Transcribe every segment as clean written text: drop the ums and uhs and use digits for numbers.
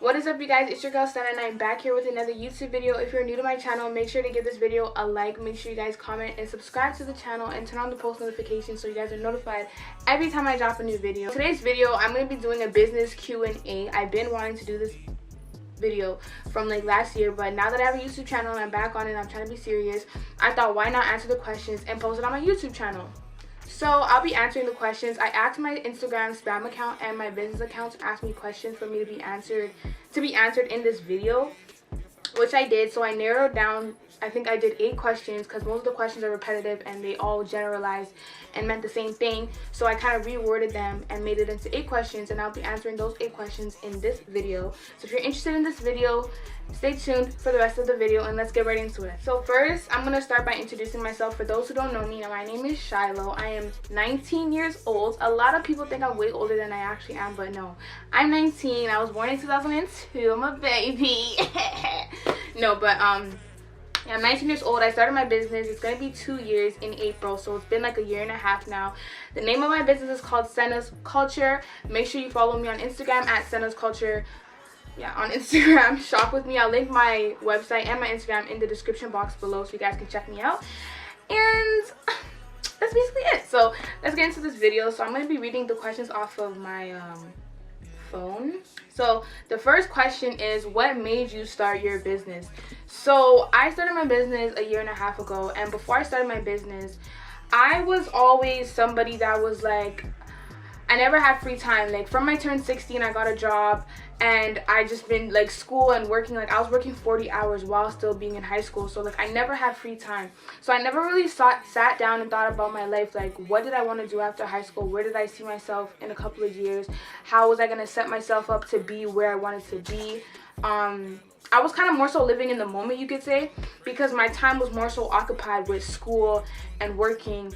What is up, you guys? It's your girl Stena, and I'm back here with another YouTube video. If you're new to my channel, make sure to give this video a like. Make sure you guys comment and subscribe to the channel and turn on the post notifications so you guys are notified every time I drop a new video. Today's video, I'm going to be doing a business Q&A. I've been wanting to do this video from like last year, but now that I have a YouTube channel and I'm back on it, I'm trying to be serious. I thought, why not answer the questions and post it on my YouTube channel? So I'll be answering the questions. I asked my Instagram spam account and my business account to ask me questions for me to be answered in this video, which I did. So I narrowed down, I think I did 8 questions because most of the questions are repetitive and they all generalized and meant the same thing. So I kind of reworded them and made it into 8 questions, and I'll be answering those 8 questions in this video. So if you're interested in this video, stay tuned for the rest of the video and let's get right into it. So first, I'm going to start by introducing myself. For those who don't know me, my name is Shiloh. I am 19 years old. A lot of people think I'm way older than I actually am, but no. I'm 19. I was born in 2002. I'm a baby. No, but yeah, I'm 19 years old. I started my business. It's going to be 2 years in April, so it's been like a year and a half now. The name of my business is called Sena's Culture. Make sure you follow me on Instagram at Sena's Culture. Yeah, on Instagram, shop with me. I'll link my website and my Instagram in the description box below so you guys can check me out. And that's basically it. So let's get into this video. So I'm going to be reading the questions off of my phone. So the first question is, what made you start your business? So I started my business a year and a half ago, and before I started my business, I was always somebody that was like, I never had free time. Like from I turned 16, I got a job, and I just been like school and working. Like I was working 40 hours while still being in high school. So like I never had free time. So I never really sat down and thought about my life. Like, what did I want to do after high school? Where did I see myself in a couple of years? How was I going to set myself up to be where I wanted to be? I was kind of more so living in the moment, you could say, because my time was more so occupied with school and working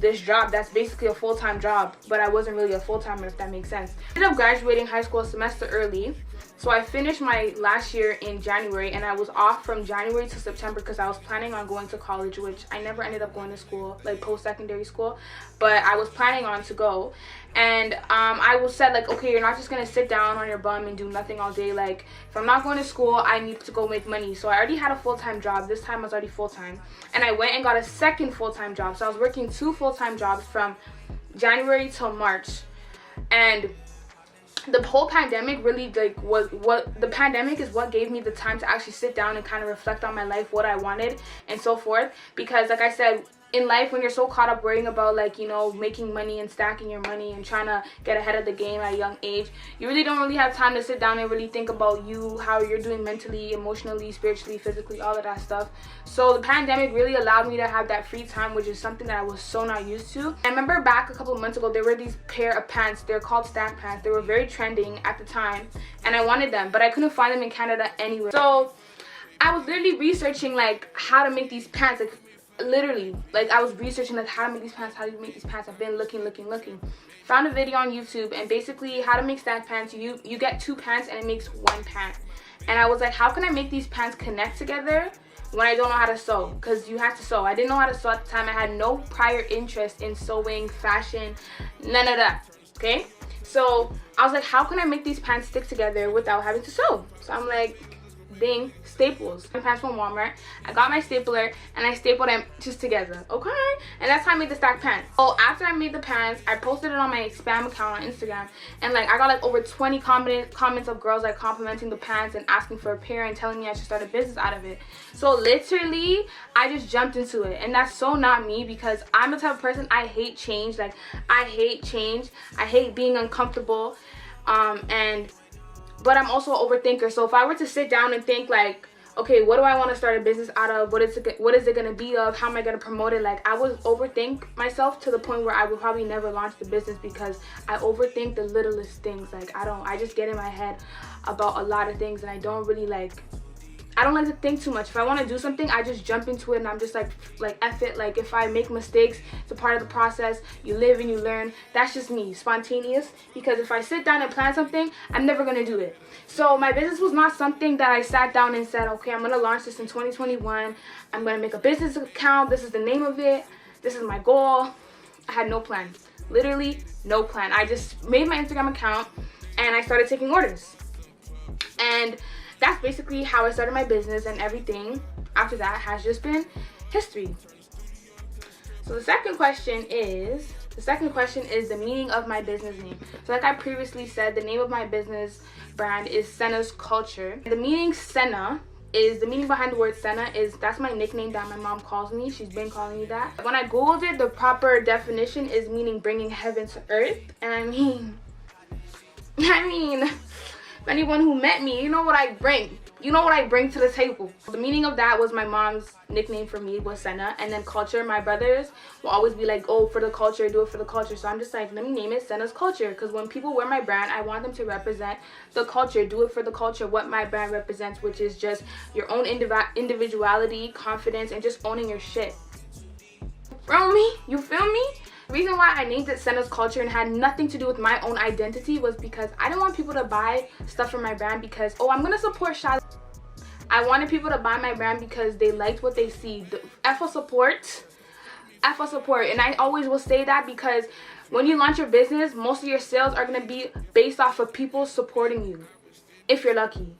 this job that's basically a full-time job, but I wasn't really a full-timer, if that makes sense. I ended up graduating high school a semester early, so I finished my last year in January, and I was off from January to September because I was planning on going to college, which I never ended up going to school, like post-secondary school, but I was planning on to go. And I was said, like, okay, you're not just gonna sit down on your bum and do nothing all day. Like, if I'm not going to school, I need to go make money. So I already had a full-time job. This time I was already full-time, and I went and got a second full-time job. So I was working 2 full-time jobs from January till March. And the whole pandemic really, like, the pandemic is what gave me the time to actually sit down and kind of reflect on my life, what I wanted and so forth. Because like I said, in life, when you're so caught up worrying about, like, you know, making money and stacking your money and trying to get ahead of the game at a young age, you really don't really have time to sit down and really think about you, how you're doing mentally, emotionally, spiritually, physically, all of that stuff. So the pandemic really allowed me to have that free time, which is something that I was so not used to. I remember back a couple of months ago, there were these pair of pants. They're called stack pants. They were very trending at the time, and I wanted them, but I couldn't find them in Canada anywhere. So I was literally researching, like, how to make these pants. Like, literally, like, I was researching, like, how to make these pants, how do you make these pants. I've been looking. Found a video on YouTube, and basically how to make stack pants. You get 2 pants and it makes 1 pant. And I was like, how can I make these pants connect together when I don't know how to sew? Because you have to sew. I didn't know how to sew at the time. I had no prior interest in sewing, fashion, none of that. Okay, so I was like, how can I make these pants stick together without having to sew? So I'm like, ding, staples. My pants from Walmart. I got my stapler and I stapled them just together. Okay, and that's how I made the stack pants. So after I made the pants, I posted it on my spam account on Instagram, and like I got like over 20 comments of girls like complimenting the pants and asking for a pair and telling me I should start a business out of it. So literally I just jumped into it, and that's so not me, because I'm the type of person, I hate change. Like, I hate change. I hate being uncomfortable, but I'm also an overthinker. So if I were to sit down and think, like, okay, what do I want to start a business out of? What is it going to be of? How am I going to promote it? Like, I would overthink myself to the point where I would probably never launch the business, because I overthink the littlest things. Like, I just get in my head about a lot of things, and I don't like to think too much. If I want to do something, I just jump into it, and I'm just like F it. Like, if I make mistakes, it's a part of the process. You live and you learn. That's just me, spontaneous. Because if I sit down and plan something, I'm never going to do it. So my business was not something that I sat down and said, okay, I'm going to launch this in 2021. I'm going to make a business account. This is the name of it. This is my goal. I had no plan. Literally no plan. I just made my Instagram account and I started taking orders. And that's basically how I started my business, and everything after that has just been history. So the second question is the meaning of my business name. So like I previously said, the name of my business brand is Senna's Culture. The meaning Senna is, the meaning behind the word Senna is, that's my nickname that my mom calls me. She's been calling me that. When I googled it, the proper definition is meaning bringing heaven to earth. And I mean, anyone who met me, you know what I bring. You know what I bring to the table. The meaning of that was my mom's nickname for me was Senna. And then culture, my brothers will always be like, oh, for the culture, do it for the culture. So I'm just like, let me name it Senna's Culture. Because when people wear my brand, I want them to represent the culture. Do it for the culture, what my brand represents, which is just your own individuality, confidence, and just owning your shit. You feel me? The reason why I named it Senna's Culture and had nothing to do with my own identity was because I didn't want people to buy stuff from my brand because, oh, I'm gonna support Shaz. I wanted people to buy my brand because they liked what they see. The F support. And I always will say that because when you launch your business, most of your sales are gonna be based off of people supporting you, if you're lucky.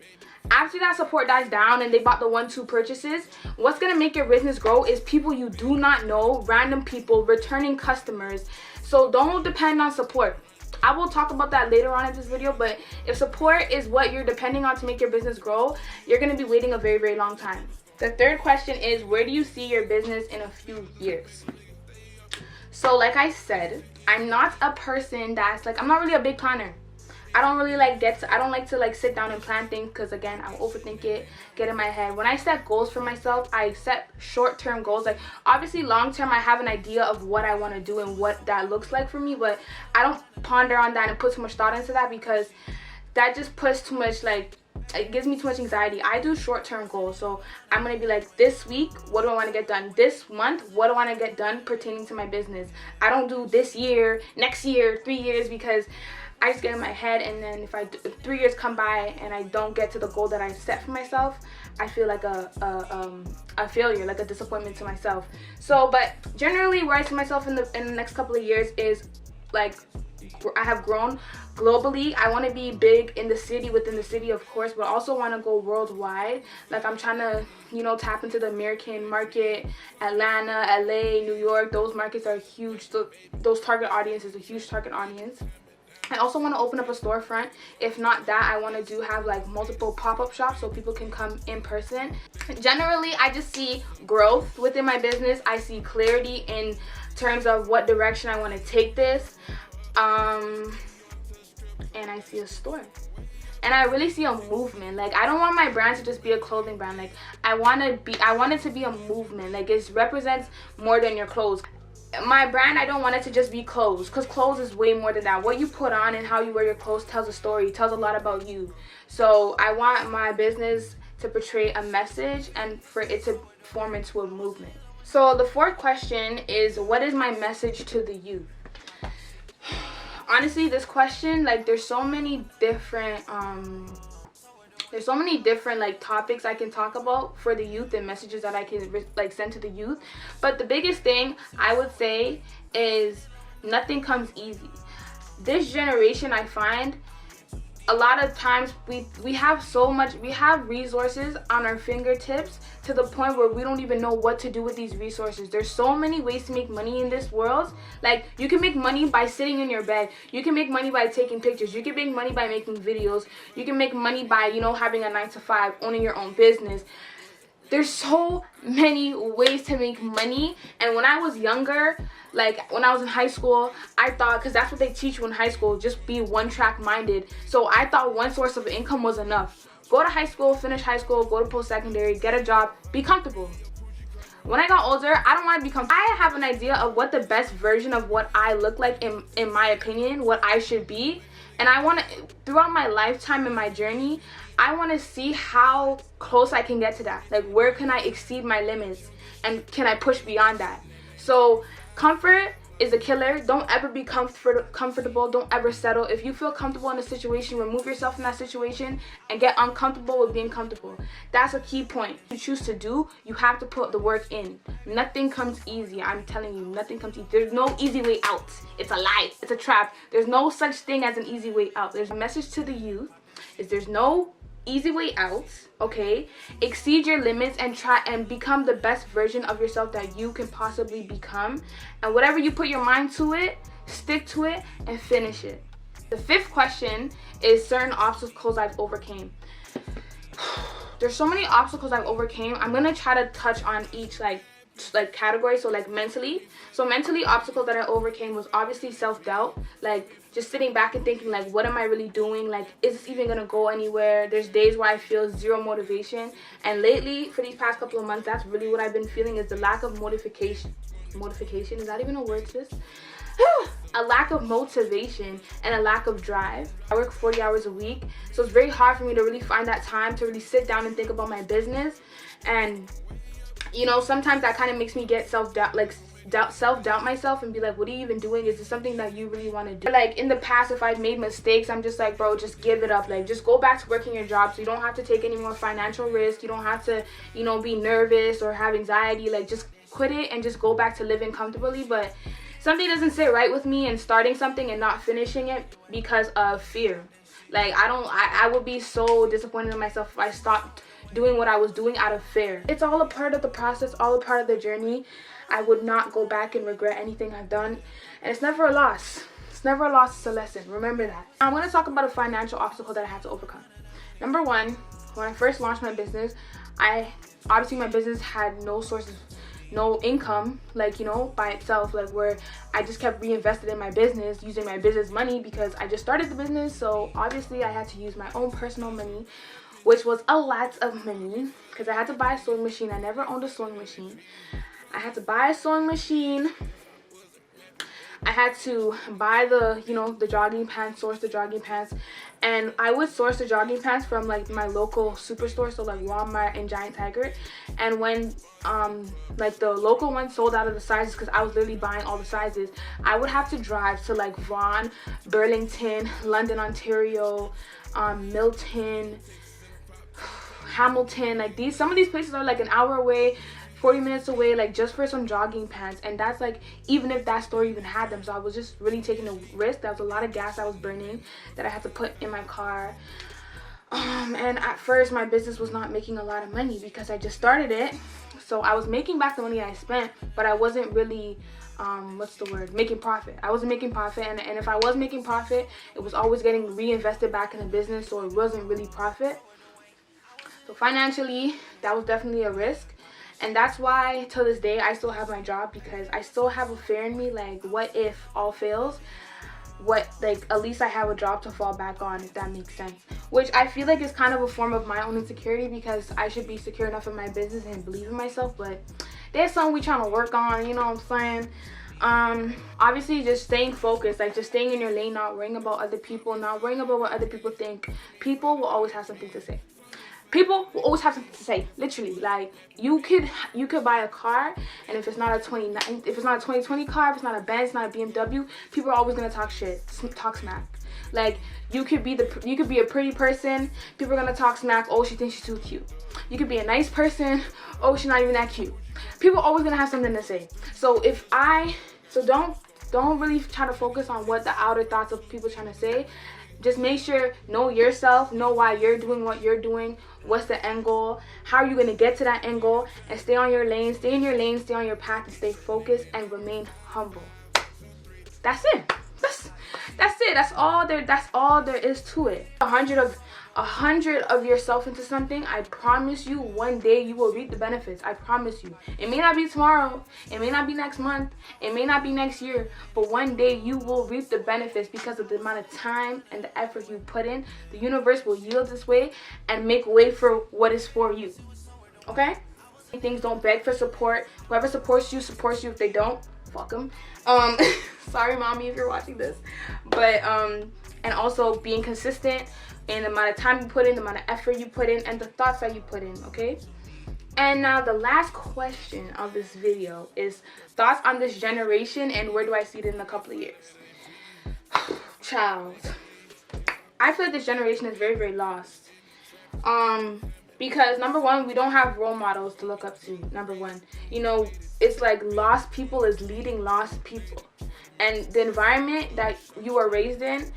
After that support dies down and they bought the 1-2 purchases, what's going to make your business grow is people you do not know, random people, returning customers. So don't depend on support. I will talk about that later on in this video, but if support is what you're depending on to make your business grow, you're going to be waiting a very, very long time. The third question is, where do you see your business in a few years? So like I said, I'm not a person that's like, I'm not really a big planner. I don't really like I don't like to like sit down and plan things because again, I'll overthink it, get in my head. When I set goals for myself, I set short-term goals. Like obviously long-term, I have an idea of what I want to do and what that looks like for me, but I don't ponder on that and put too much thought into that because that just puts too much, like, it gives me too much anxiety. I do short-term goals. So I'm going to be like, this week, what do I want to get done? This month, what do I want to get done pertaining to my business? I don't do this year, next year, 3 years, because I just get in my head, and then if 3 years come by and I don't get to the goal that I set for myself, I feel like a failure, like a disappointment to myself. So, but generally, where I see myself in the next couple of years is like, I have grown globally. I want to be big in the city, within the city, of course, but also want to go worldwide. Like I'm trying to, you know, tap into the American market, Atlanta, LA, New York. Those markets are huge. Those target audience is a huge target audience. I also want to open up a storefront. If not that, I want to have like multiple pop-up shops so people can come in person. Generally, I just see growth within my business. I see clarity in terms of what direction I want to take this. And I see a store. And I really see a movement. Like I don't want my brand to just be a clothing brand. Like I want it to be a movement. Like it represents more than your clothes. My brand, I don't want it to just be clothes, because clothes is way more than that. What you put on and how you wear your clothes tells a story, tells a lot about you. So I want my business to portray a message and for it to form into a movement. So the fourth question is, what is my message to the youth? Honestly, this question, like there's so many different like topics I can talk about for the youth and messages that I can like send to the youth. But the biggest thing I would say is nothing comes easy. This generation, I find a lot of times we have resources on our fingertips to the point where we don't even know what to do with these resources. There's so many ways to make money in this world. Like you can make money by sitting in your bed. You can make money by taking pictures. You can make money by making videos. You can make money by, you know, having a 9-to-5, owning your own business. There's so many ways to make money. And when I was younger, like when I was in high school, I thought, because that's what they teach you in high school, just be one-track minded. So I thought one source of income was enough. Go to high school, finish high school, go to post-secondary, get a job, be comfortable. When I got older, I don't want to be comfortable. I have an idea of what the best version of what I look like in my opinion, what I should be. And I want to, throughout my lifetime and my journey, I want to see how close I can get to that. Like, where can I exceed my limits? And can I push beyond that? So, comfort is a killer. Don't ever be comfortable. Don't ever settle. If you feel comfortable in a situation, remove yourself from that situation and get uncomfortable with being comfortable. That's a key point. If you choose to do, you have to put the work in. Nothing comes easy. I'm telling you, nothing comes easy. There's no easy way out. It's a lie. It's a trap. There's no such thing as an easy way out. There's a message to the youth is there's no easy way out, okay? Exceed your limits and try and become the best version of yourself that you can possibly become. And whatever you put your mind to it, stick to it and finish it. The 5th question is certain obstacles I've overcame. There's so many obstacles I've overcame. I'm gonna try to touch on each like category. So like mentally, obstacles that I overcame was obviously self-doubt, like just sitting back and thinking like, what am I really doing? Like, is this even gonna go anywhere? There's days where I feel zero motivation, and lately for these past couple of months, that's really what I've been feeling, is the lack of motivation. Is that even a word, sis? A lack of motivation and a lack of drive. I work 40 hours a week, so it's very hard for me to really find that time to really sit down and think about my business. And you know, sometimes that kind of makes me get self-doubt myself and be like, what are you even doing? Is this something that you really want to do? Like in the past, if I've made mistakes, I'm just like, bro, just give it up. Like, just go back to working your job so you don't have to take any more financial risk. You don't have to, you know, be nervous or have anxiety. Like, just quit it and just go back to living comfortably. But something doesn't sit right with me in starting something and not finishing it because of fear. Like, I would be so disappointed in myself if I stopped doing what I was doing out of fear. It's all a part of the process, all a part of the journey. I would not go back and regret anything I've done, and it's never a loss. It's never a loss, it's a lesson. Remember that. I'm going to talk about a financial obstacle that I had to overcome. Number 1, when I first launched my business, obviously my business had no sources, no income, like, you know, by itself, like where I just kept reinvested in my business using my business money because I just started the business. So obviously I had to use my own personal money, which was a lot of money because I had to buy a sewing machine. I never owned a sewing machine. I had to buy a sewing machine. I had to buy the, you know, the jogging pants, source the jogging pants. And I would source the jogging pants from like my local superstore, so like Walmart and Giant Tiger. And when like the local ones sold out of the sizes, because I was literally buying all the sizes, I would have to drive to like Vaughan, Burlington, London, Ontario, Milton, Hamilton. Like some of these places are like an hour away, 40 minutes away, like just for some jogging pants. And that's like, even if that store even had them. So I was just really taking a risk. That was a lot of gas I was burning that I had to put in my car. And at first my business was not making a lot of money because I just started it. So I was making back the money I spent, but I wasn't really making profit. I wasn't making profit, and if I was making profit, it was always getting reinvested back in the business, so it wasn't really profit. So financially, that was definitely a risk. And that's why till this day I still have my job, because I still have a fear in me, like, what if all fails? At least I have a job to fall back on, if that makes sense. Which I feel like is kind of a form of my own insecurity, because I should be secure enough in my business and believe in myself, but there's something we trying to work on, you know what I'm saying? Obviously just staying focused, like just staying in your lane, not worrying about other people, not worrying about what other people think. People will always have something to say. People will always have something to say, literally. Like, you could buy a car, and if it's not a 2020 car, if it's not a Benz, it's not a BMW, people are always gonna talk shit, talk smack. Like, you could be a pretty person, people are gonna talk smack. Oh, she thinks she's too cute. You could be a nice person. Oh, she's not even that cute. People are always gonna have something to say. So don't really try to focus on what the outer thoughts of people trying to say. Just make sure, know yourself, know why you're doing what you're doing, what's the end goal, how are you going to get to that end goal, and stay on your lane, stay in your lane, stay on your path, and stay focused and remain humble. That's it. That's it. That's all there is to it. 100 of yourself into something, I promise you one day you will reap the benefits. I promise you. It may not be tomorrow, it may not be next month, it may not be next year, but one day you will reap the benefits because of the amount of time and the effort you put in. The universe will yield this way and make way for what is for you. Okay? Things, don't beg for support. Whoever supports you. If they don't, fuck them. Sorry mommy if you're watching this. But and also being consistent in the amount of time you put in, the amount of effort you put in, and the thoughts that you put in, okay? And now the last question of this video is thoughts on this generation and where do I see it in a couple of years? Child, I feel like this generation is very, very lost. Because number one, we don't have role models to look up to. Number one, you know, it's like lost people is leading lost people, and the environment that you are raised in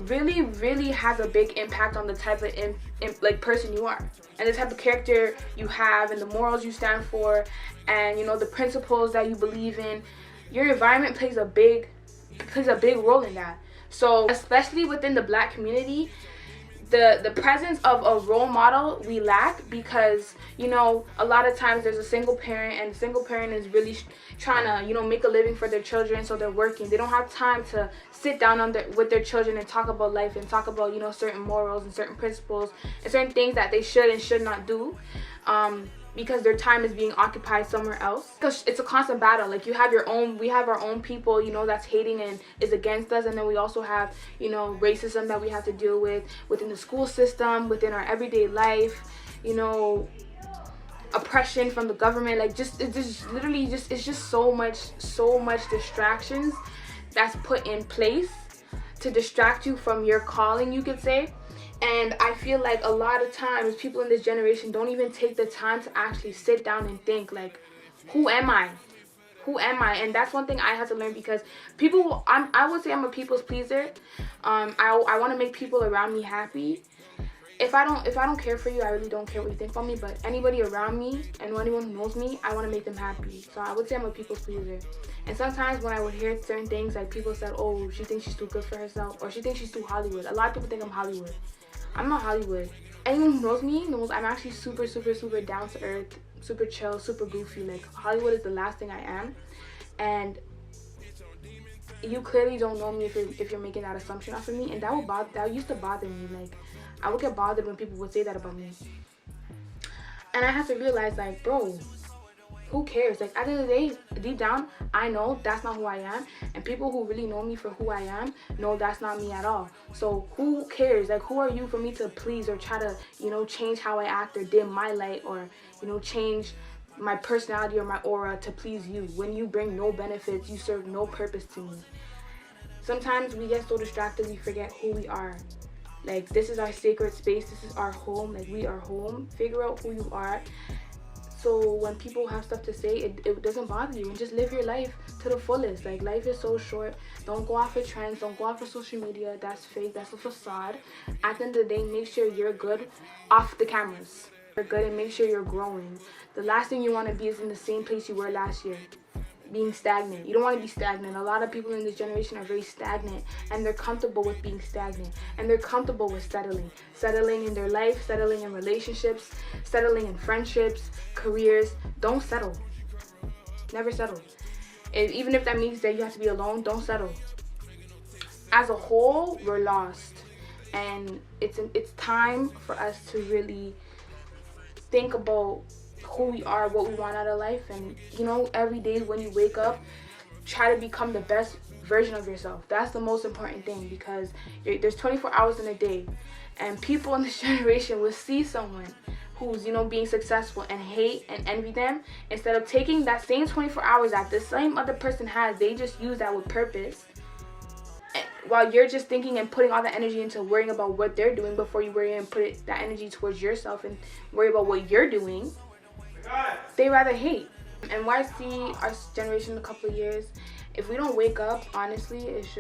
really has a big impact on the type of like person you are, and the type of character you have, and the morals you stand for, and you know, the principles that you believe in. Your environment plays a big role in that. So especially within the Black community, the presence of a role model we lack, because you know, a lot of times there's a single parent, and the single parent is really trying to, you know, make a living for their children, so they're working. They don't have time to sit down with their children and talk about life, and talk about, you know, certain morals and certain principles and certain things that they should and should not do, because their time is being occupied somewhere else. Because it's a constant battle. Like, we have our own people, you know, that's hating and is against us, and then we also have, you know, racism that we have to deal with within the school system, within our everyday life, you know, oppression from the government. Like, it's just so much distractions that's put in place to distract you from your calling, you could say. And I feel like a lot of times people in this generation don't even take the time to actually sit down and think, like, who am I? And that's one thing I had to learn, because I would say I'm a people's pleaser. I want to make people around me happy. If I don't care for you, I really don't care what you think about me. But anybody around me and anyone who knows me, I want to make them happy. So I would say I'm a people's pleaser. And sometimes when I would hear certain things, like people said, oh, she thinks she's too good for herself, or she thinks she's too Hollywood. A lot of people think I'm Hollywood. I'm not Hollywood. Anyone who knows me knows I'm actually super down to earth, super chill, super goofy. Like, Hollywood is the last thing I am. And you clearly don't know me if you're making that assumption off of me. And that used to bother me. Like, I would get bothered when people would say that about me. And I had to realize, like, bro, who cares? Like, at the end of the day, deep down, I know that's not who I am. And people who really know me for who I am know that's not me at all. So who cares? Like, who are you for me to please, or try to, you know, change how I act, or dim my light, or, you know, change my personality or my aura to please you, when you bring no benefits, you serve no purpose to me. Sometimes we get so distracted we forget who we are. Like, this is our sacred space, this is our home. Like, we are home. Figure out who you are, so when people have stuff to say, it doesn't bother you, and just live your life to the fullest. Like, life is so short. Don't go off of trends, don't go off of social media. That's fake, that's a facade. At the end of the day, make sure you're good off the cameras. You're good, and make sure you're growing. The last thing you want to be is in the same place you were last year, being stagnant. You don't want to be stagnant. A lot of people in this generation are very stagnant, and they're comfortable with being stagnant, and they're comfortable with settling in their life, settling in relationships, settling in friendships, careers. Don't settle. Never settle. Even if that means that you have to be alone, don't settle. As a whole, we're lost, and it's time for us to really think about who we are, what we want out of life. And, you know, every day when you wake up, try to become the best version of yourself. That's the most important thing, because there's 24 hours in a day, and people in this generation will see someone who's, you know, being successful and hate and envy them. Instead of taking that same 24 hours that the same other person has, they just use that with purpose, while you're just thinking and putting all the energy into worrying about what they're doing, before you worry and put that energy towards yourself and worry about what you're doing. They rather hate. And why see our generation in a couple of years, if we don't wake up, honestly, it's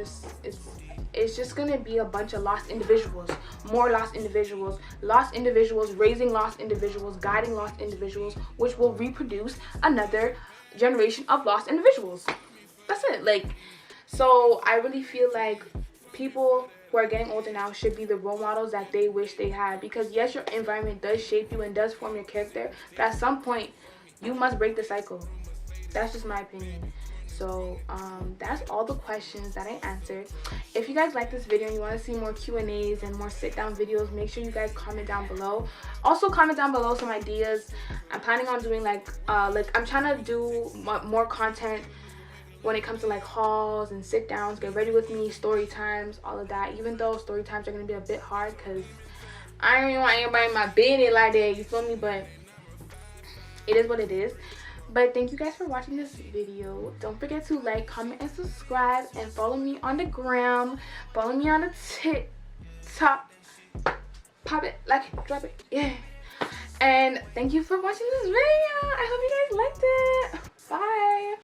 just gonna be a bunch of lost individuals, more lost individuals raising lost individuals, guiding lost individuals, which will reproduce another generation of lost individuals. That's it. Like, so I really feel like people who are getting older now should be the role models that they wish they had, because yes, your environment does shape you and does form your character, but at some point you must break the cycle. That's just my opinion. So that's all the questions that I answered. If you guys like this video and you want to see more Q&As and more sit down videos, make sure you guys comment down below. Also comment down below some ideas. I'm planning on doing like I'm trying to do more content when it comes to like hauls and sit downs, get ready with me, story times, all of that. Even though story times are gonna be a bit hard, because I don't even want anybody in my business like that, you feel me? But it is what it is. But thank you guys for watching this video. Don't forget to like, comment, and subscribe, and follow me on the gram, follow me on the TikTok, pop it, like it, drop it, yeah. And thank you for watching this video. I hope you guys liked it. Bye.